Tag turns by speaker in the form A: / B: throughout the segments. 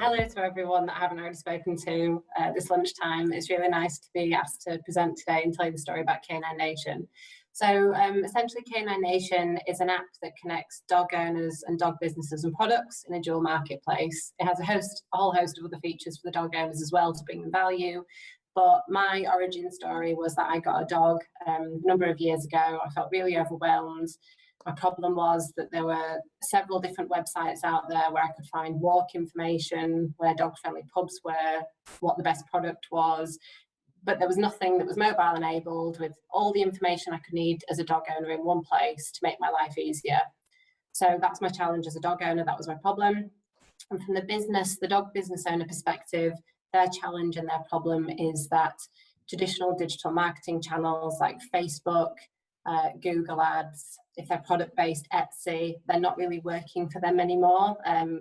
A: Hello to everyone that I haven't already spoken to this lunchtime. It's really nice to be asked to present today and tell you the story about Canine Nation. So essentially Canine Nation is an app that connects dog owners and dog businesses and products in a dual marketplace. It has a whole host of other features for the dog owners as well to bring them value. But my origin story was that I got a dog a number of years ago. I felt really overwhelmed. My problem was that there were several different websites out there where I could find walk information, where dog-friendly pubs were, what the best product was, but there was nothing that was mobile enabled with all the information I could need as a dog owner in one place to make my life easier. So that's my challenge as a dog owner, that was my problem. And from the dog business owner perspective, their challenge and their problem is that traditional digital marketing channels like Facebook, Google ads, if they're product-based, Etsy, they're not really working for them anymore.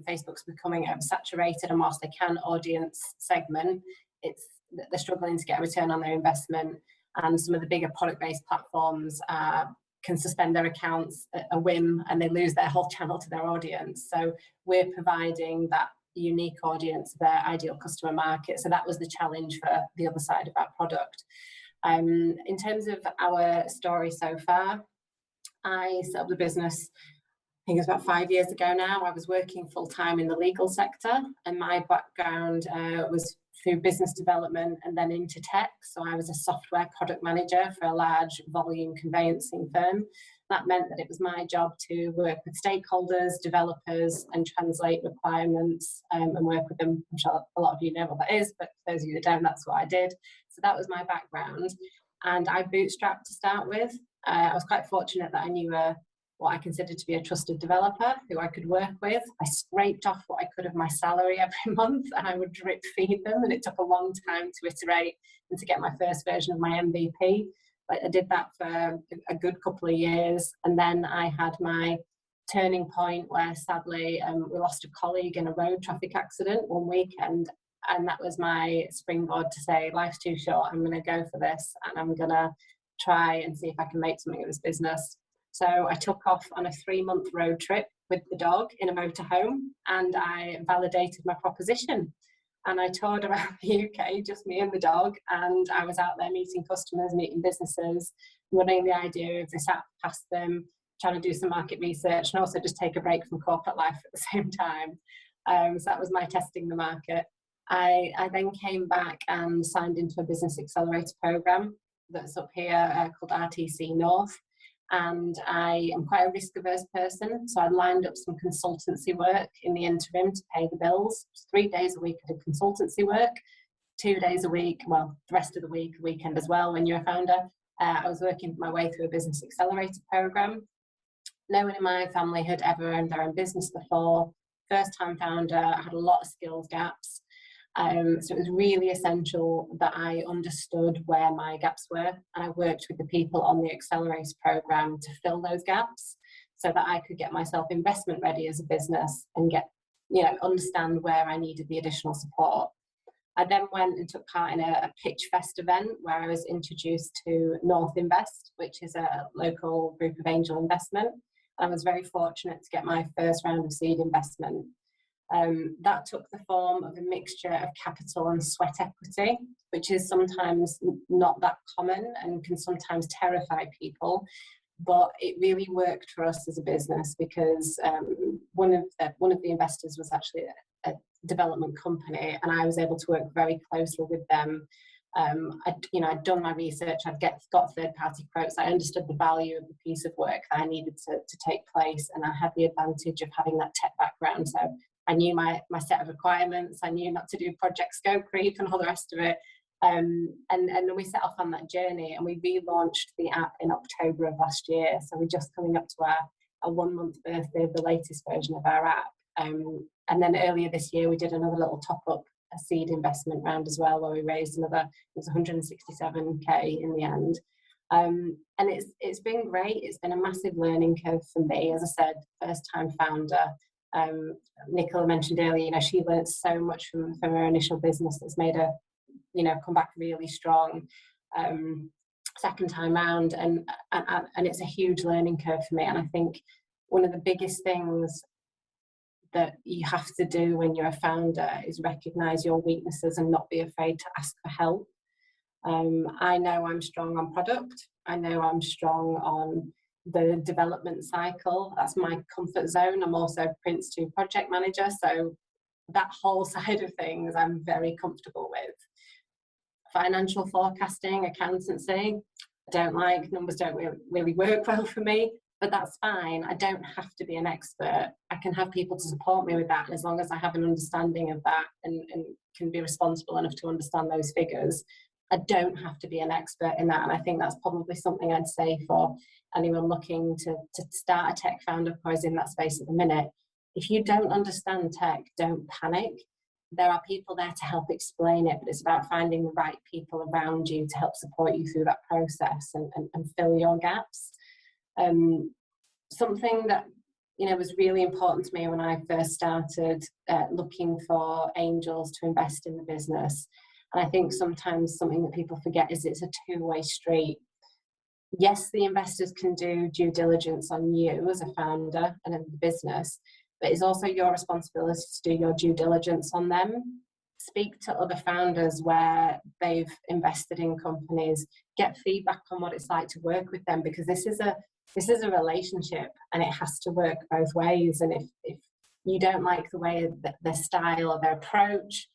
A: Facebook's becoming oversaturated, and whilst they can audience segment, they're struggling to get a return on their investment, and some of the bigger product-based platforms can suspend their accounts at a whim and they lose their whole channel to their audience. So we're providing that unique audience, their ideal customer market. So that was the challenge for the other side of our product. In terms of our story so far, I set up the business, I think it was about 5 years ago now. I was working full-time in the legal sector, and my background was through business development and then into tech. So I was a software product manager for a large volume conveyancing firm. That meant that it was my job to work with stakeholders, developers, and translate requirements and work with them. I'm sure a lot of you know what that is, but for those of you that don't, that's what I did. So that was my background. And I bootstrapped to start with. I was quite fortunate that I knew what I considered to be a trusted developer who I could work with. I scraped off what I could of my salary every month, and I would drip feed them, and it took a long time to iterate and to get my first version of my MVP. But I did that for a good couple of years, and then I had my turning point where sadly we lost a colleague in a road traffic accident one weekend, and that was my springboard to say, life's too short, I'm going to go for this, and I'm going to try and see if I can make something of this business. So I took off on a 3-month road trip with the dog in a motorhome, and I validated my proposition. And I toured around the UK, just me and the dog, and I was out there meeting customers, meeting businesses, running the idea of this app past them, trying to do some market research, and also just take a break from corporate life at the same time. So that was my testing the market. I then came back and signed into a business accelerator program that's up here called RTC North. And I am quite a risk-averse person, so I lined up some consultancy work in the interim to pay the bills. 3 days a week I did consultancy work, 2 days a week, well, the rest of the week, weekend as well when you're a founder. I was working my way through a business accelerator program. No one in my family had ever owned their own business before. First-time founder, I had a lot of skills gaps. So it was really essential that I understood where my gaps were, and I worked with the people on the Accelerator program to fill those gaps so that I could get myself investment ready as a business and understand where I needed the additional support. I then went and took part in a pitch fest event where I was introduced to North Invest, which is a local group of angel investment. I was very fortunate to get my first round of seed investment. That took the form of a mixture of capital and sweat equity, which is sometimes not that common and can sometimes terrify people. But it really worked for us as a business because one of the investors was actually a development company, and I was able to work very closely with them. I'd done my research, got third-party quotes, I understood the value of the piece of work that I needed to take place, and I had the advantage of having that tech background. So I knew my set of requirements, I knew not to do project scope creep and all the rest of it. And we set off on that journey, and we relaunched the app in October of last year. So we're just coming up to our 1-month birthday of the latest version of our app. And then earlier this year, we did another little top-up, a seed investment round as well, where we raised it was 167k in the end. And it's been great. It's been a massive learning curve for me. As I said, first-time founder. Nicola mentioned earlier, she learned so much from her initial business that's made her, come back really strong second time round, and it's a huge learning curve for me. And I think one of the biggest things that you have to do when you're a founder is recognize your weaknesses and not be afraid to ask for help. I know I'm strong on product. I know I'm strong on the development cycle. That's my comfort zone. I'm also Prince 2 project manager, so that whole side of things I'm very comfortable with. Financial forecasting, accountancy, I don't like. Numbers don't really work well for me, but that's fine. I don't have to be an expert. I can have people to support me with that, and as long as I have an understanding of that and can be responsible enough to understand those figures, I don't have to be an expert in that. And I think that's probably something I'd say for anyone looking to start a tech founder or is in that space at the minute. If you don't understand tech, don't panic. There are people there to help explain it, but it's about finding the right people around you to help support you through that process and fill your gaps. Something that was really important to me when I first started looking for angels to invest in the business. And I think sometimes something that people forget is it's a two-way street. Yes, the investors can do due diligence on you as a founder and in the business, but it's also your responsibility to do your due diligence on them. Speak to other founders where they've invested in companies, get feedback on what it's like to work with them, because this is a relationship and it has to work both ways. And if you don't like the way their style or their approach,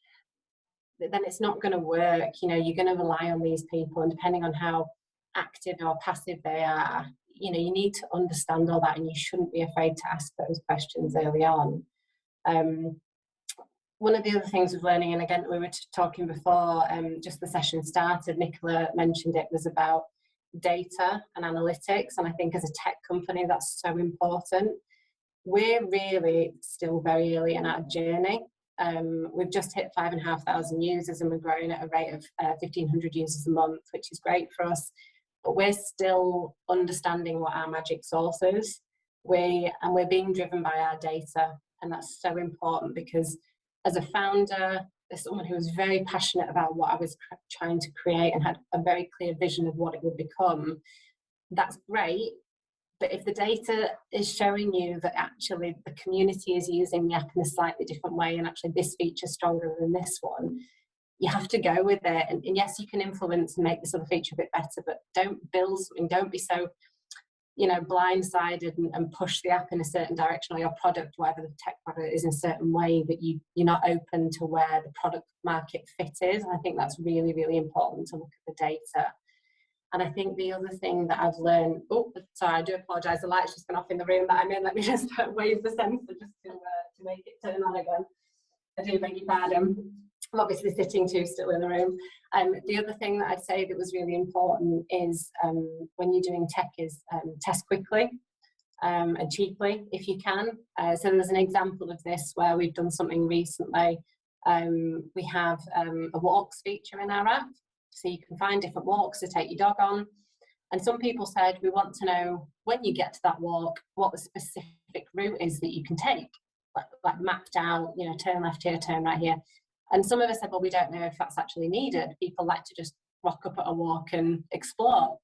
A: then it's not going to work. You're going to rely on these people, and depending on how active or passive they are, you need to understand all that, and you shouldn't be afraid to ask those questions early on. One of the other things with learning, and again, we were talking before, just the session started, Nicola mentioned it, was about data and analytics. And I think as a tech company, that's so important. We're really still very early in our journey. We've just hit 5,500 users, and we're growing at a rate of 1,500 users a month, which is great for us. But we're still understanding what our magic sauce is. We're being driven by our data, and that's so important, because as a founder, as someone who was very passionate about what I was trying to create and had a very clear vision of what it would become, that's great. But if the data is showing you that actually the community is using the app in a slightly different way, and actually this feature is stronger than this one, you have to go with it. And yes, you can influence and make this other feature a bit better, but don't build something, don't be so blindsided and push the app in a certain direction, or your product, whatever the tech product is, in a certain way that you're not open to where the product market fit is. And I think that's really, really important to look at the data. And I think the other thing that I've learned, I do apologise, the light's just gone off in the room that I'm in. Let me just wave the sensor just to make it turn on again. I do beg your pardon. I'm obviously sitting too still in the room. The other thing that I'd say that was really important is when you're doing tech is test quickly and cheaply if you can. So there's an example of this where we've done something recently. We have a walks feature in our app. So you can find different walks to take your dog on. And some people said, we want to know when you get to that walk, what the specific route is that you can take, like mapped out, turn left here, turn right here. And some of us said, well, we don't know if that's actually needed. People like to just rock up at a walk and explore.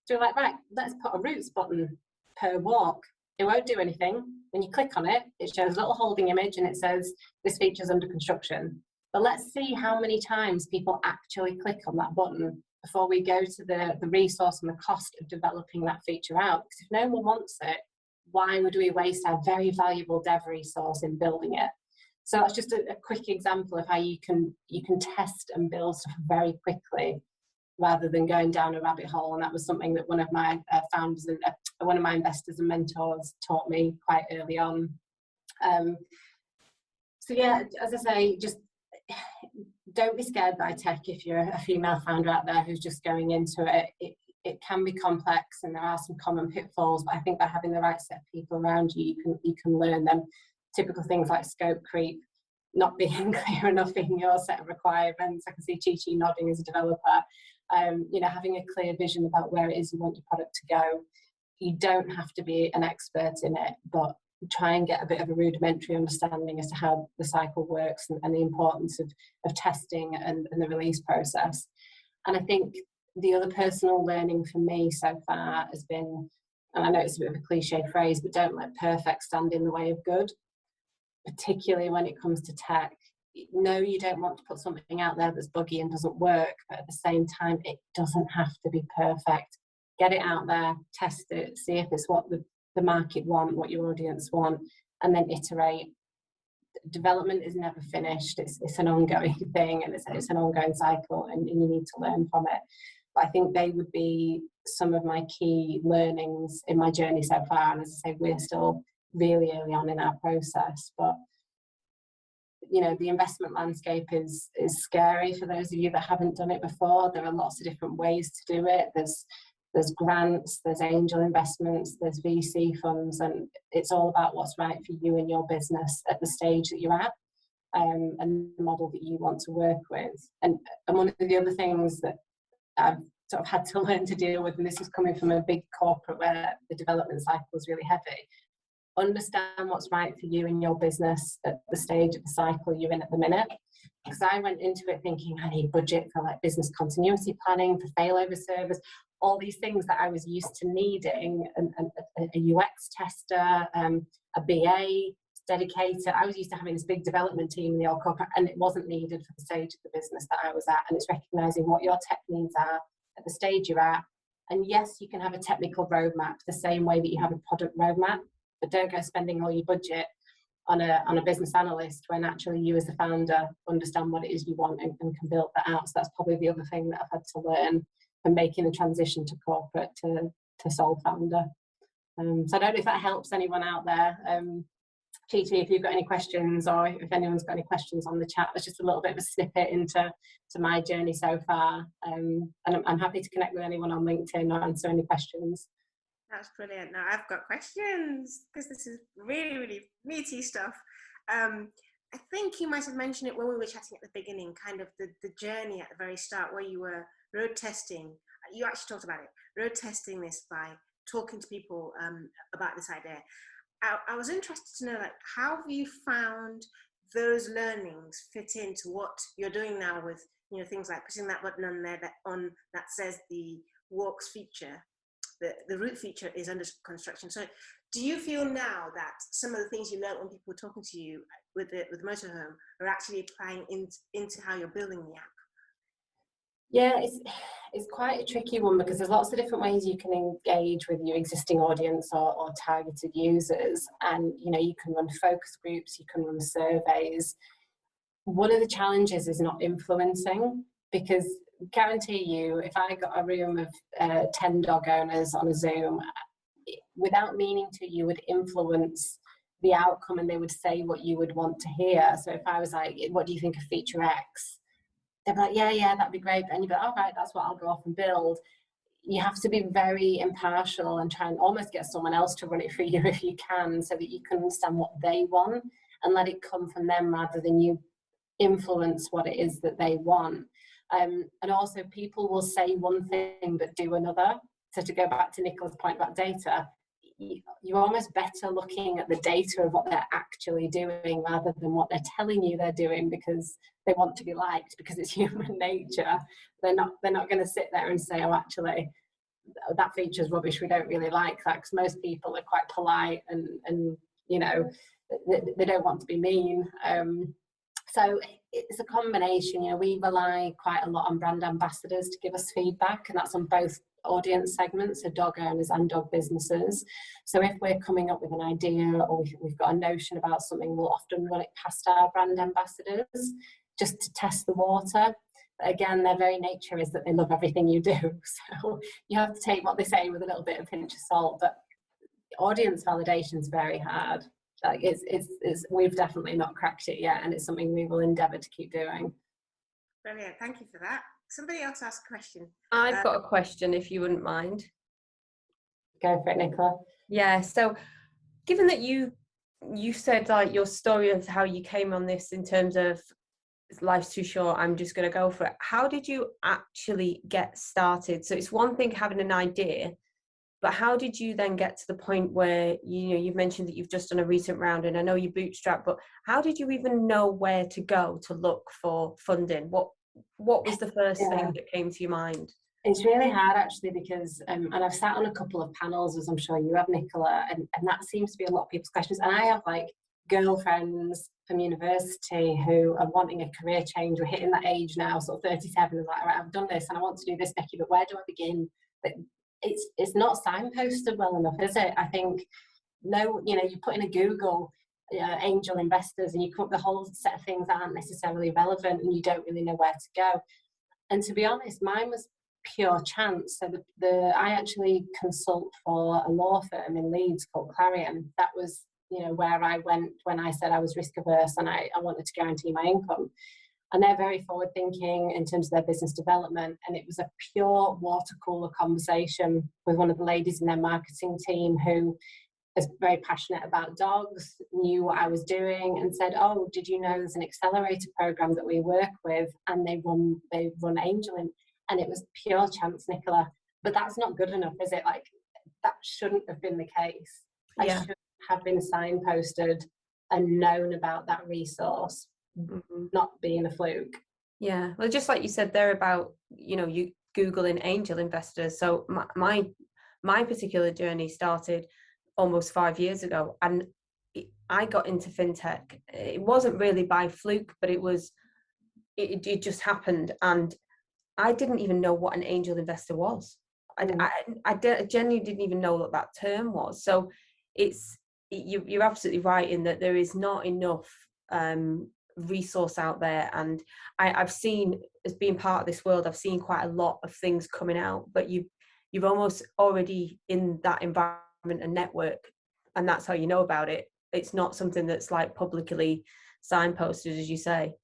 A: So we're like, right, let's put a routes button per walk. It won't do anything. When you click on it, it shows a little holding image and it says, this feature's under construction. But let's see how many times people actually click on that button before we go to the resource and the cost of developing that feature out. Because if no one wants it, why would we waste our very valuable dev resource in building it? So that's just a quick example of how you can test and build stuff very quickly rather than going down a rabbit hole. And that was something that one of my founders and one of my investors and mentors taught me quite early on. So yeah, as I say, just don't be scared by tech if you're a female founder out there who's just going into it. It can be complex and there are some common pitfalls, but I think by having the right set of people around you, you can learn them. Typical things like scope creep, not being clear enough in your set of requirements. I can see Chi nodding as a developer. Having a clear vision about where it is you want your product to go. You don't have to be an expert in it, but try and get a bit of a rudimentary understanding as to how the cycle works and the importance of testing and the release process. And I think the other personal learning for me so far has been, and I know it's a bit of a cliche phrase, but don't let perfect stand in the way of good. particularly when it comes to tech. No, you don't want to put something out there that's buggy and doesn't work, but at the same time, it doesn't have to be perfect. Get it out there, test it, see if it's what the market want, what your audience want, and then iterate. Development is never finished. It's an ongoing thing, and it's an ongoing cycle, and you need to learn from it. But I think they would be some of my key learnings in my journey so far. And as I say, we're still really early on in our process, but you know, the investment landscape is scary for those of you that haven't done it before. There are lots of different ways to do it. There's grants, there's angel investments, there's VC funds, and it's all about what's right for you and your business at the stage that you're at, and the model that you want to work with. And one of the other things that I've sort of had to learn to deal with, and this is coming from a big corporate where the development cycle is really heavy, understand what's right for you and your business at the stage of the cycle you're in at the minute. Because I went into it thinking I need budget for like business continuity planning, for failover servers, all these things that I was used to needing, and a UX tester, a BA dedicated. I was used to having this big development team in the old corporate, and it wasn't needed for the stage of the business that I was at. And it's recognizing what your tech needs are at the stage you're at. And yes, you can have a technical roadmap the same way that you have a product roadmap, but don't go spending all your budget on a business analyst when actually you as the founder understand what it is you want and can build that out. So that's probably the other thing that I've had to learn from making the transition to corporate to sole founder. So I don't know if that helps anyone out there. Chi, if you've got any questions, or if anyone's got any questions on the chat, there's just a little bit of a snippet into my journey so far. And I'm happy to connect with anyone on LinkedIn or answer any questions.
B: That's brilliant. Now I've got questions because this is really, really meaty stuff. I think you might have mentioned it when we were chatting at the beginning, kind of the journey at the very start where you were road testing. You actually talked about it, road testing this by talking to people about this idea. I was interested to know, like, how have you found those learnings fit into what you're doing now with, you know, things like putting that button on there that says the walks feature, the route feature is under construction. So do you feel now that some of the things you learned when people were talking to you with the motorhome are actually applying into how you're building the app?
A: Yeah, it's quite a tricky one because there's lots of different ways you can engage with your existing audience or targeted users. And, you know, you can run focus groups, you can run surveys. One of the challenges is not influencing, because guarantee you, if I got a room of 10 dog owners on a Zoom, without meaning to, you would influence the outcome and they would say what you would want to hear. So if I was like, what do you think of feature X? They'd be like, yeah, that'd be great. And you'd be like, all right, that's what I'll go off and build. You have to be very impartial and try and almost get someone else to run it for you if you can, so that you can understand what they want and let it come from them rather than you influence what it is that they want. And also, people will say one thing but do another. So to go back to Nicola's point about data, you're almost better looking at the data of what they're actually doing rather than what they're telling you they're doing because they want to be liked, because it's human nature. They're not going to sit there and say, oh, actually, that feature's rubbish, we don't really like that, because most people are quite polite and you know, they don't want to be mean. So it's a combination. You know, we rely quite a lot on brand ambassadors to give us feedback, and that's on both audience segments, so dog owners and dog businesses. So if we're coming up with an idea or we've got a notion about something, we'll often run it past our brand ambassadors just to test the water. But again, their very nature is that they love everything you do. So you have to take what they say with a little bit of pinch of salt. But audience validation is very hard. Like we've definitely not cracked it yet, and it's something we will endeavour to keep doing.
B: Brilliant, thank you for that. Somebody else asked a question.
C: I've got a question, if you wouldn't mind.
A: Go for it, Nicola.
C: Yeah, so given that you said like your story of how you came on this in terms of life's too short, I'm just going to go for it. How did you actually get started? So it's one thing having an idea, but how did you then get to the point where, you know, you've mentioned that you've just done a recent round, and I know you bootstrap, but how did you even know where to go to look for funding? What was the first thing that came to your mind?
A: It's really hard actually, because and I've sat on a couple of panels, as I'm sure you have, Nicola, and that seems to be a lot of people's questions. And I have like girlfriends from university who are wanting a career change. We're hitting that age now, sort of 37, and like, all right, I've done this and I want to do this, Becky, but where do I begin? But it's not signposted well enough, is it? I think, no, you know, you put in a Google angel investors and you come up with a whole set of things that aren't necessarily relevant and you don't really know where to go. And to be honest, mine was pure chance. So I actually consult for a law firm in Leeds called Clarion. That was, you know, where I went when I said I was risk averse and I wanted to guarantee my income. And they're very forward thinking in terms of their business development. And it was a pure water cooler conversation with one of the ladies in their marketing team who is very passionate about dogs, knew what I was doing, and said, "Oh, did you know there's an accelerator program that we work with, and they run Angel in," and it was pure chance, Nicola. But that's not good enough, is it? Like, that shouldn't have been the case.
C: Yeah.
A: I should have been signposted and known about that resource, not being a fluke.
C: Yeah, well, just like you said there about, you know, you Googling angel investors. So my particular journey started almost 5 years ago, and I got into fintech. It wasn't really by fluke, but it just happened, and I didn't even know what an angel investor was. I genuinely didn't even know what that term was. So you're absolutely right in that there is not enough resource out there, and I've seen, as being part of this world, I've seen quite a lot of things coming out, but you've almost already in that environment and network, and that's how you know about it. It's not something that's like publicly signposted, as you say.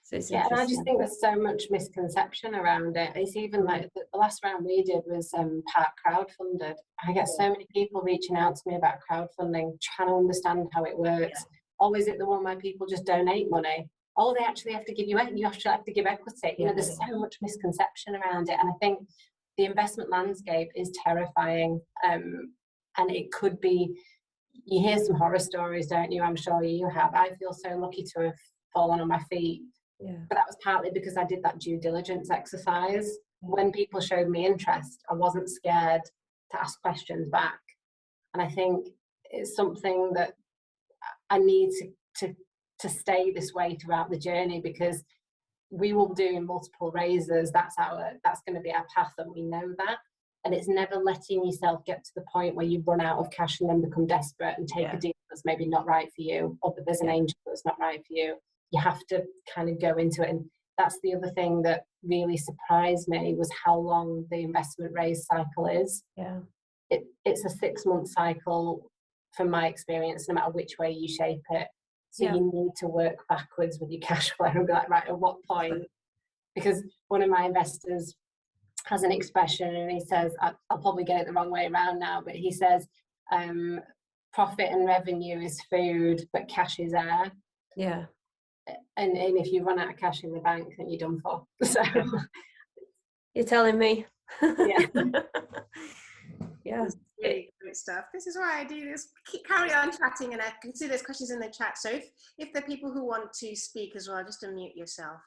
C: So it's
A: and I just think there's so much misconception around it. It's even like the last round we did was part crowdfunded. I get so many people reaching out to me about crowdfunding, trying to understand how it works. Or is it the one where people just donate money? Oh, they actually have to give you actually have to give equity. You know, there's so much misconception around it, and I think the investment landscape is terrifying. And it could be, you hear some horror stories, don't you? I'm sure you have. I feel so lucky to have fallen on my feet.
C: Yeah.
A: But that was partly because I did that due diligence exercise. When people showed me interest, I wasn't scared to ask questions back. And I think it's something that I need to stay this way throughout the journey, because we will do multiple raises. That's going to be our path, and we know that. And it's never letting yourself get to the point where you run out of cash and then become desperate and take a deal that's maybe not right for you, or that there's an angel that's not right for you. You have to kind of go into it. And that's the other thing that really surprised me, was how long the investment raise cycle is.
C: Yeah.
A: It's a 6-month cycle from my experience, no matter which way you shape it. So you need to work backwards with your cash flow and be like, right, at what point? Because one of my investors has an expression, and he says, I'll probably get it the wrong way around now, but he says, profit and revenue is food, but cash is air.
C: Yeah.
A: And if you run out of cash in the bank, then you're done for. So
C: you're telling me.
A: Yeah.
C: Yeah.
B: Really great stuff. This is why I do this. Carry on chatting, and I can see there's questions in the chat. So if there are people who want to speak as well, just unmute yourself.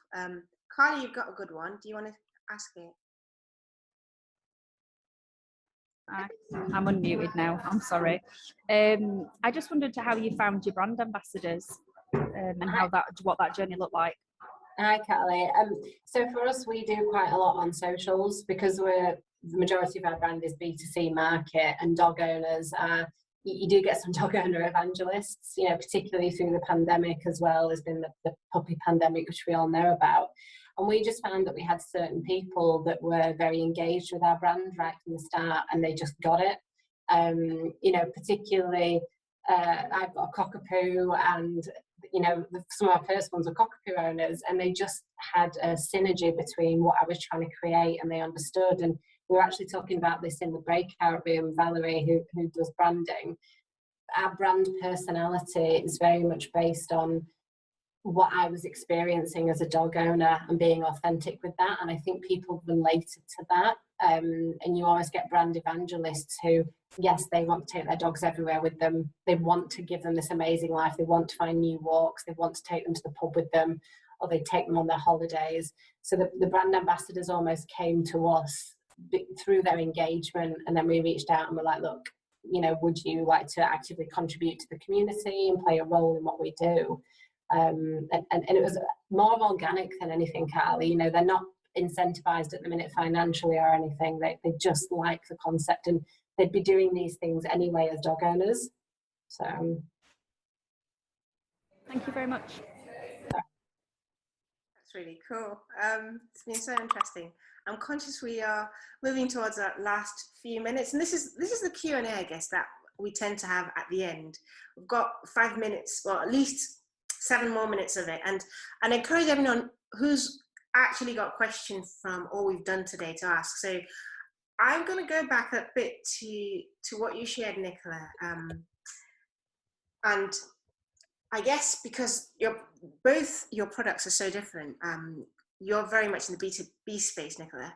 B: Carly, you've got a good one. Do you want to ask it?
D: I'm unmuted now. I'm sorry. I just wondered how you found your brand ambassadors, and what that journey looked like.
A: Hi, Carly. So for us, we do quite a lot on socials, because the majority of our brand is B2C market, and dog owners are, you do get some dog owner evangelists, you know, particularly through the pandemic as well. There's been the puppy pandemic, which we all know about. And we just found that we had certain people that were very engaged with our brand right from the start, and they just got it. You know, particularly, I've got a cockapoo, and, you know, some of our first ones were cockapoo owners, and they just had a synergy between what I was trying to create, and they understood. And we were actually talking about this in the breakout room, Valerie, who does branding. Our brand personality is very much based on what I was experiencing as a dog owner and being authentic with that. And I think people related to that. And you always get brand evangelists who, yes, they want to take their dogs everywhere with them. They want to give them this amazing life. They want to find new walks. They want to take them to the pub with them, or they take them on their holidays. So the brand ambassadors almost came to us through their engagement. And then we reached out and we're like, look, you know, would you like to actively contribute to the community and play a role in what we do? And it was more organic than anything, Carly. You know, they're not incentivized at the minute financially or anything. They just like the concept, and they'd be doing these things anyway as dog owners. So
D: thank you very much.
B: That's really cool. It's been so interesting. I'm conscious we are moving towards our last few minutes, and this is the Q&A, I guess, that we tend to have at the end. We've got 5 minutes, well, at least 7 more minutes of it, and I encourage everyone who's actually got questions from all we've done today to ask. So I'm going to go back a bit to what you shared, Nicola, and I guess because both your products are so different. You're very much in the B2B space, Nicola.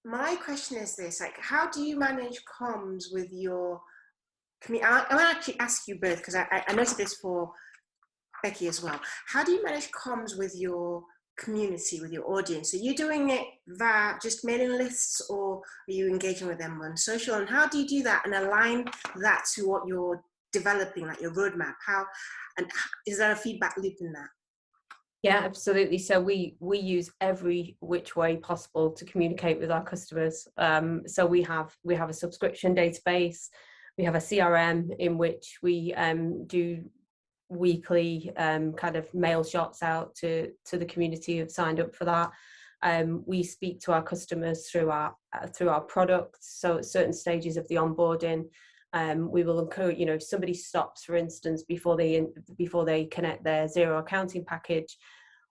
B: My question is this: like, how do you manage comms with your community? I want to actually ask you both, because I noticed this for Becky as well. How do you manage comms with your community, with your audience? Are you doing it via just mailing lists, or are you engaging with them on social? And how do you do that and align that to what you're developing, like your roadmap? Is there a feedback loop in that?
C: Yeah, absolutely. So we use every which way possible to communicate with our customers. So we have a subscription database, we have a CRM in which we do weekly kind of mail shots out to the community who've signed up for that. We speak to our customers through our products. So at certain stages of the onboarding, we will encourage, you know, if somebody stops, for instance, before they connect their zero accounting package,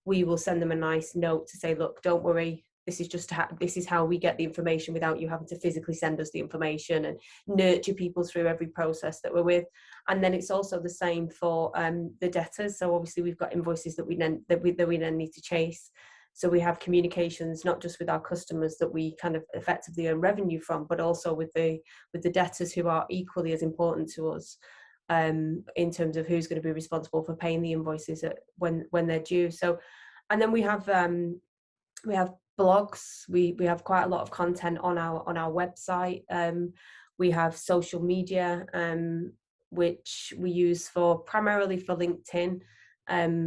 C: we will send them a nice note to say, look, don't worry, this is how we get the information without you having to physically send us the information, and nurture people through every process that we're with. And then it's also the same for the debtors. So obviously we've got invoices that we then need to chase. So we have communications not just with our customers that we kind of effectively earn revenue from, but also with the debtors, who are equally as important to us in terms of who's going to be responsible for paying the invoices when they're due. So, and then we have blogs. We have quite a lot of content on our website. We have social media, which we use primarily for LinkedIn.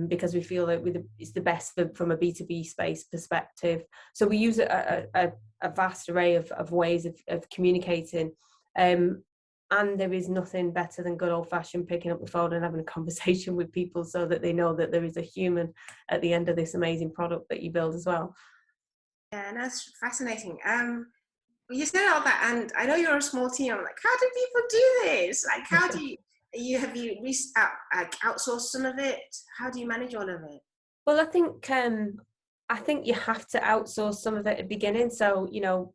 C: Because we feel that it's the best from a B2B space perspective. So we use a vast array of ways of communicating. And there is nothing better than good old-fashioned picking up the phone and having a conversation with people, so that they know that there is a human at the end of this amazing product that you build as well.
B: Yeah, and that's fascinating. You said all that, and I know you're a small team. I'm like, how do people do this? Like, how do you... have you outsourced some of it? How do you manage all of it?
C: Well, I think you have to outsource some of it at the beginning. So, you know,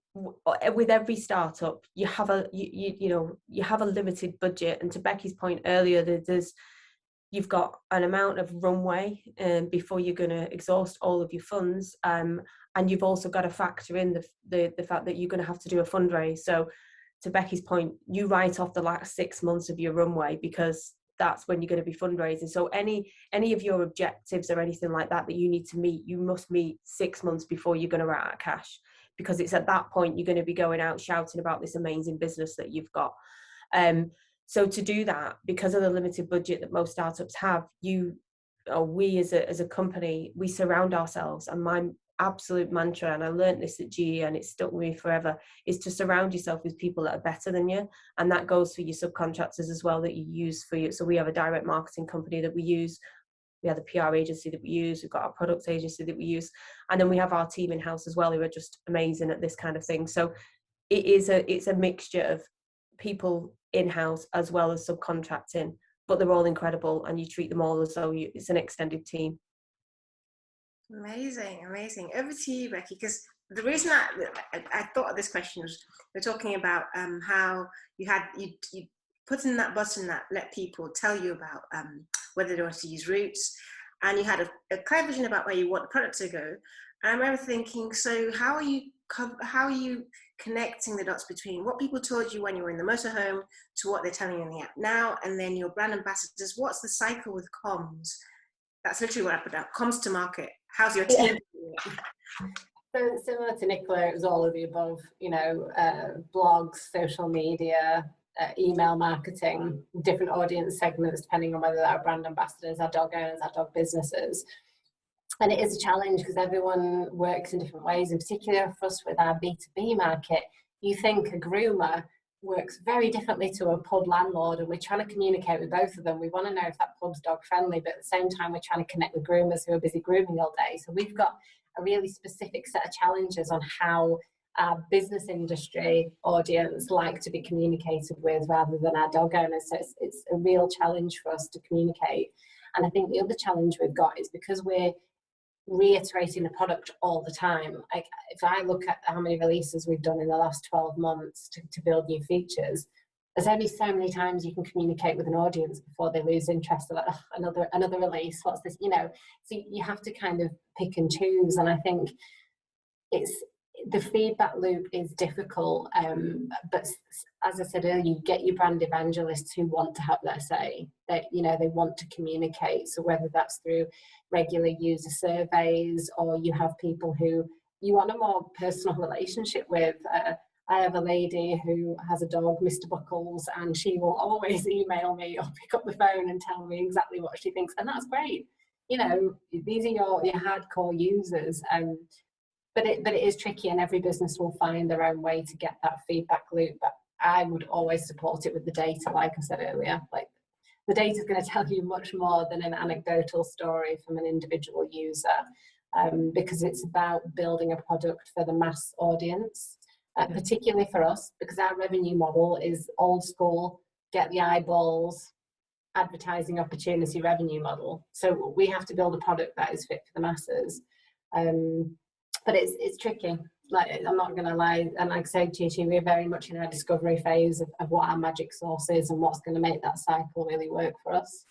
C: with every startup, you have a limited budget. And to Becky's point earlier, you've got an amount of runway before you're going to exhaust all of your funds, and you've also got to factor in the fact that you're going to have to do a fundraise. So, to Becky's point, you write off the last 6 months of your runway, because that's when you're going to be fundraising. So any of your objectives or anything like that you need to meet, you must meet 6 months before you're going to run out of cash, because it's at that point you're going to be going out shouting about this amazing business that you've got. So to do that, because of the limited budget that most startups have, we as a company, we surround ourselves, and my absolute mantra, and I learned this at GE and it's stuck with me forever, is to surround yourself with people that are better than you. And that goes for your subcontractors as well that you use for you. So we have a direct marketing company that we use, we have the PR agency that we use, we've got our products agency that we use, and then we have our team in-house as well, who are just amazing at this kind of thing. So it's a mixture of people in-house as well as subcontracting, but they're all incredible, and you treat them all as though it's an extended team.
B: Amazing. Over to you, Becky, because the reason I thought of this question was, we're talking about how you put in that button that let people tell you about whether they want to use routes, and you had a clear vision about where you want the product to go. And I remember thinking, so how are you connecting the dots between what people told you when you were in the motorhome to what they're telling you in the app now, and then your brand ambassadors? What's the cycle with comms? That's literally what I put down. Comms to market. How's your team doing it?
A: So similar to Nicola, it was all of the above, you know, blogs, social media, email marketing, different audience segments, depending on whether they're brand ambassadors, our dog owners, our dog businesses. And it is a challenge because everyone works in different ways, in particular for us with our B2B market. You think a groomer works very differently to a pub landlord, and we're trying to communicate with both of them. We want to know if that pub's dog friendly, but at the same time we're trying to connect with groomers who are busy grooming all day. So we've got a really specific set of challenges on how our business industry audience like to be communicated with rather than our dog owners. So it's a real challenge for us to communicate. And I think the other challenge we've got is because we're reiterating the product all the time. Like, if I look at how many releases we've done in the last 12 months to build new features, there's only so many times you can communicate with an audience before they lose interest. Like, oh, another release, what's this, you know? So you have to kind of pick and choose. And I think the feedback loop is difficult, but as I said earlier, you get your brand evangelists who want to have their say. That, you know, they want to communicate. So whether that's through regular user surveys, or you have people who you want a more personal relationship with. I have a lady who has a dog, Mr. Buckles, and she will always email me or pick up the phone and tell me exactly what she thinks, and that's great. You know, these are your hardcore users. But it is tricky, and every business will find their own way to get that feedback loop. But I would always support it with the data, like I said earlier. Like, the data is going to tell you much more than an anecdotal story from an individual user, because it's about building a product for the mass audience, particularly for us, because our revenue model is old school, get the eyeballs, advertising opportunity revenue model. So we have to build a product that is fit for the masses. But it's tricky. Like, I'm not going to lie, and like I said, Chi, we're very much in our discovery phase of what our magic sauce is and what's going to make that cycle really work for us.